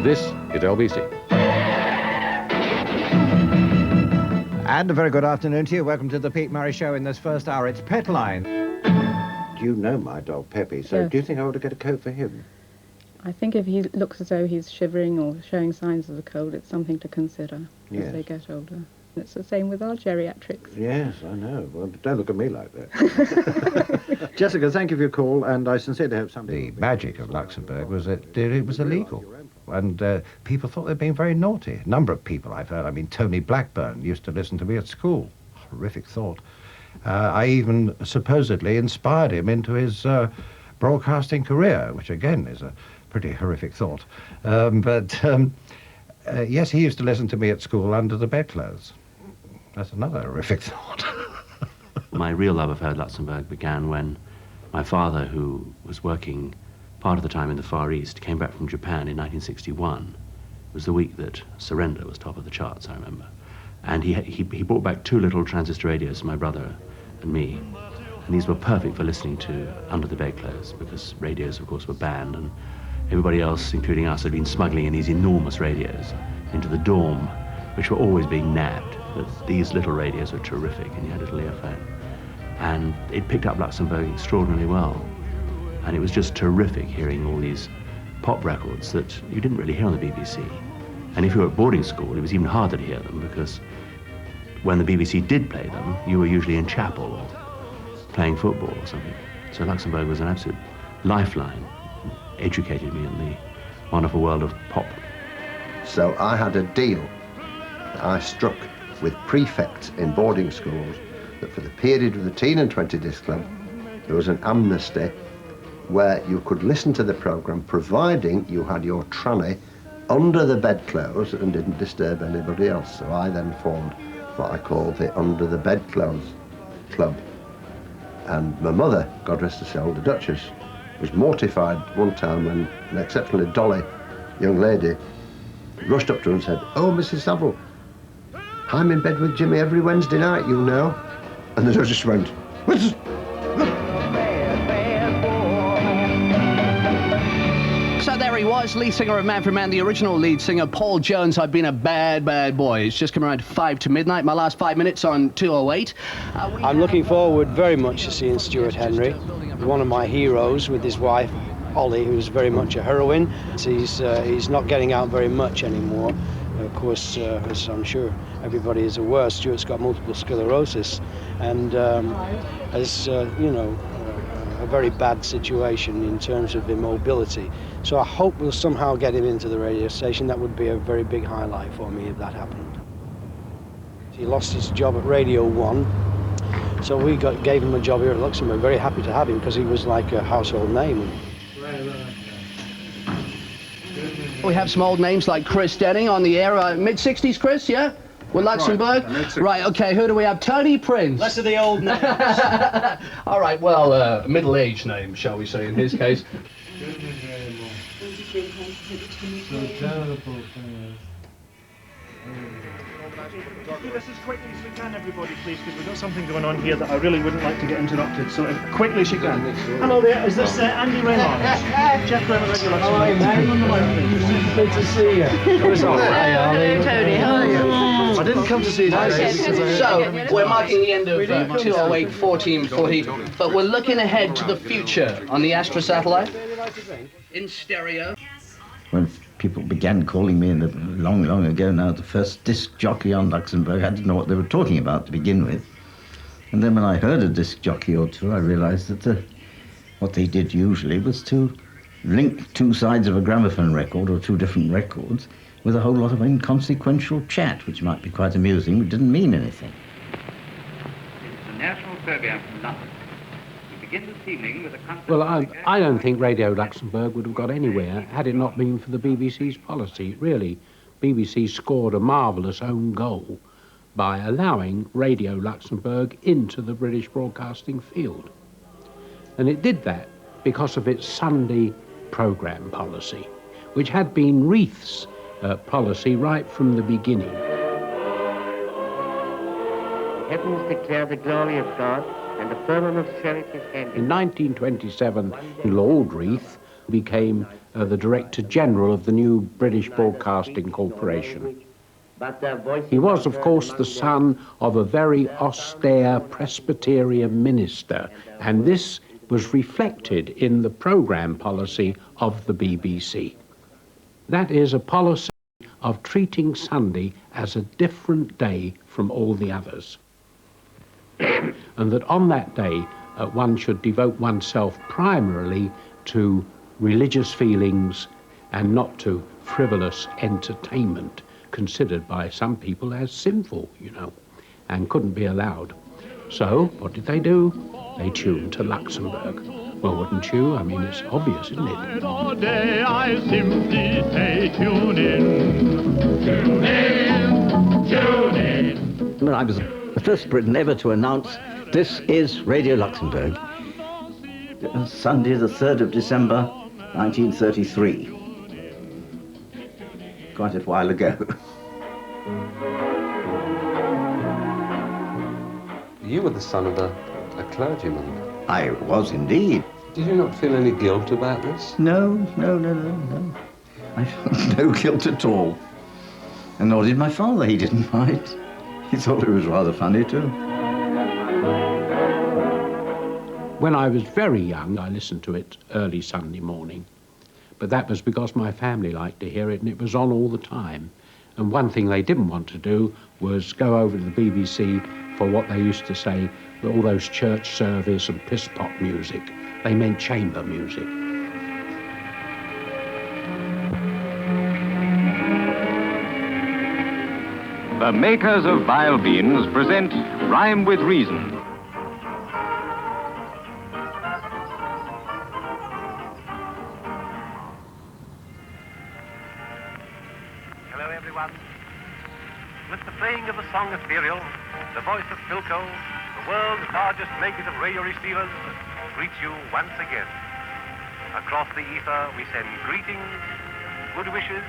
And this is LBC. And a very good afternoon to you. Welcome to the Pete Murray Show in this first hour. It's Petline. You know my dog, Peppy, so Yes. do you think I ought to get a coat for him? I think if he looks as though he's shivering or showing signs of the cold, it's something to consider Yes. as they get older. It's the same with our geriatrics. Yes, I know. Well, don't look at me like that. Jessica, thank you for your call, and I sincerely hope somebody... The magic of Luxembourg was that it was illegal, and people thought they were being very naughty. A number of people I've heard, I mean, Tony Blackburn used to listen to me at school. Horrific thought. I even supposedly inspired him into his broadcasting career, which again is a pretty horrific thought. Yes, he used to listen to me at school under the bedclothes. That's another horrific thought. My real love of Herr Luxembourg began when my father, who was working part of the time in the Far East, came back from Japan in 1961. It was the week that Surrender was top of the charts, I remember. And he brought back 2 little transistor radios for my brother and me. And these were perfect for listening to under the bedclothes, because radios, of course, were banned, and everybody else, including us, had been smuggling in these enormous radios into the dorm, which were always being nabbed. But these little radios were terrific, and you had a little earphone. And it picked up Luxembourg extraordinarily well. And it was just terrific hearing all these pop records that you didn't really hear on the BBC. And if you were at boarding school, it was even harder to hear them, because when the BBC did play them, you were usually in chapel or playing football or something. So Luxembourg was an absolute lifeline, educated me in the wonderful world of pop. So I had a deal that I struck with prefects in boarding schools that for the period of the Teen and 20 Disc Club, there was an amnesty where you could listen to the programme providing you had your tranny under the bedclothes and didn't disturb anybody else. So I then formed what I call the Under the Bedclothes Club. And my mother, God rest her soul, the Duchess, was mortified one time when an exceptionally dolly young lady rushed up to her and said, "Oh, Mrs. Saville, I'm in bed with Jimmy every Wednesday night, you know." And the Duchess went, "What's..." So there he was, lead singer of Man for Man, the original lead singer, Paul Jones. I've been a bad, bad boy. It's just come around 5 to midnight, my last 5 minutes on 208. I'm looking forward very much to seeing Stuart Henry, one of my heroes, with his wife, Ollie, who's very much a heroine. He's not getting out very much anymore. Of course, as I'm sure everybody is aware, Stuart's got multiple sclerosis, and you know, a very bad situation in terms of immobility. So I hope we'll somehow get him into the radio station. That would be a very big highlight for me if that happened. He lost his job at Radio 1, so we gave him a job here at Luxembourg. Very happy to have him because he was like a household name. We have some old names like Chris Denning on the air. Mid-60s, Chris, yeah? With Luxembourg? Right, okay, who do we have? Tony Prince. Less of the old names. All right, well, middle-aged name, shall we say, in his case. Do this as quickly as we can, everybody, please, because we've got something going on here that I really wouldn't like to get interrupted, so as quickly as you can. Hello there, is this Andy Raymond? Jeff Raymond, Radio Luxembourg. Good to see you. Hello, Tony, how are you? I didn't come to see you today. So, we're marking the end of 208, 1440, but we're looking ahead to the future on the Astra satellite in stereo. When people began calling me long, long ago now, the first disc jockey on Luxembourg, I didn't know what they were talking about to begin with. And then when I heard a disc jockey or two, I realized that what they did usually was to link 2 sides of a gramophone record or 2 different records with a whole lot of inconsequential chat, which might be quite amusing, but didn't mean anything. It's a national program from London. We begin this evening with a concert. Well, I don't think Radio Luxembourg would have got anywhere had it not been for the BBC's policy. Really, BBC scored a marvellous own goal by allowing Radio Luxembourg into the British broadcasting field. And it did that because of its Sunday programme policy, which had been Reith's policy right from the beginning. The heavens declare the glory of God, and the firmament showeth his handiwork. In 1927, Lord Reith became the Director General of the new British Broadcasting Corporation. He was, of course, the son of a very austere Presbyterian minister, and this was reflected in the programme policy of the BBC. That is a policy of treating Sunday as a different day from all the others. And that on that day, one should devote oneself primarily to religious feelings and not to frivolous entertainment, considered by some people as sinful, you know, and couldn't be allowed. So, what did they do? They tuned to Luxembourg. Well, wouldn't you? I mean, it's obvious, isn't it? All day I simply say tune in. Tune in, tune in. I was the first Briton ever to announce, this is Radio Luxembourg. Sunday, the 3rd of December, 1933. Quite a while ago. You were the son of a clergyman. I was indeed. Did you not feel any guilt about this? No. I felt no guilt at all. And nor did my father. He didn't mind. He thought it was rather funny too. When I was very young, I listened to it early Sunday morning. But that was because my family liked to hear it, and it was on all the time. And one thing they didn't want to do was go over to the BBC for what they used to say, all those church service and piss-pot music. They meant chamber music. The makers of Vile Beans present Rhyme with Reason. Hello, everyone. With the playing of the song Ethereal, the voice of Philco, the world's largest makers of radio receivers, greets you once again. Across the ether, we send greetings, good wishes,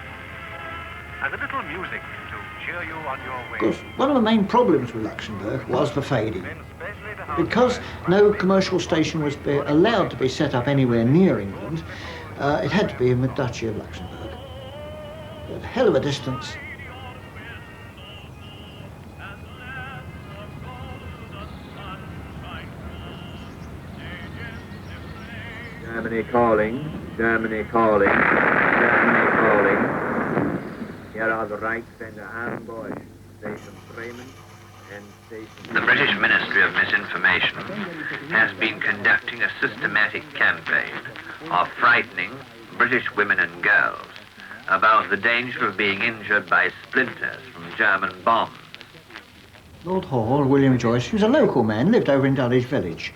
and a little music to cheer you on your way. Of course, one of the main problems with Luxembourg was the fading. Because no commercial station was allowed to be set up anywhere near England, it had to be in the Duchy of Luxembourg. A hell of a distance. Germany calling, Germany calling, Germany calling. Here are the Reichsender Amboy, Station Bremen and Station... The British Ministry of Misinformation has been conducting a systematic campaign of frightening British women and girls about the danger of being injured by splinters from German bombs. Lord Hall, William Joyce, he was a local man, lived over in Dulwich Village.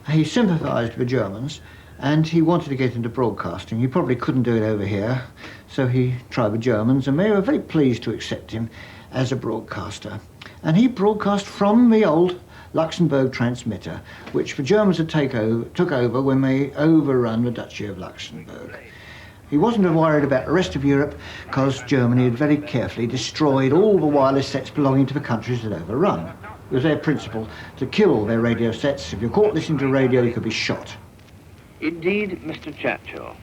He sympathised with Germans, and he wanted to get into broadcasting. He probably couldn't do it over here, so he tried with Germans, and they were very pleased to accept him as a broadcaster. And he broadcast from the old Luxembourg transmitter, which the Germans had took over when they overrun the Duchy of Luxembourg. He wasn't worried about the rest of Europe because Germany had very carefully destroyed all the wireless sets belonging to the countries it overrun. It was their principle to kill all their radio sets. If you're caught listening to radio, you could be shot. Indeed, Mr. Churchill,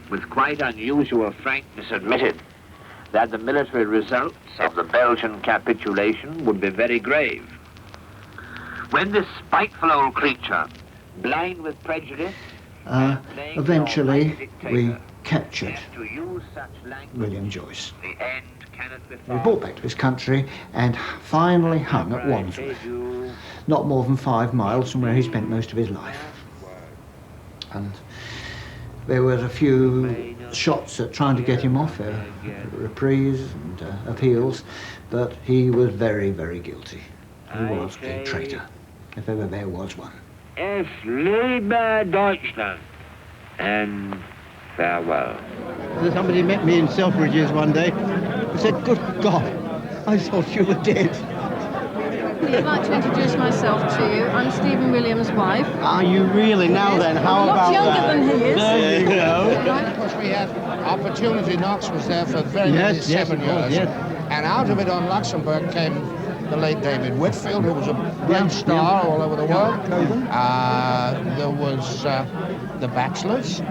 with quite unusual frankness, admitted that the military results of the Belgian capitulation would be very grave. When this spiteful old creature, blind with prejudice, eventually we captured William Joyce. He was brought back to his country and finally hung at Wandsworth, not more than 5 miles from where he spent most of his life. And there was a few shots at trying to get him off, reprise and appeals, but he was very, very guilty. He was a traitor, if ever there was one. Es lebe Deutschland, and farewell. Somebody met me in Selfridges one day and said, "Good God, I thought you were dead." I'd like to introduce myself to you. I'm Stephen Williams' wife. Are you really? Now then, how about that? A lot younger than he is. There you go. Of course, we had Opportunity Knox was there for very many 7 years. And out of it on Luxembourg came the late David Whitfield, who was a great star all over the world. There was The Bachelors.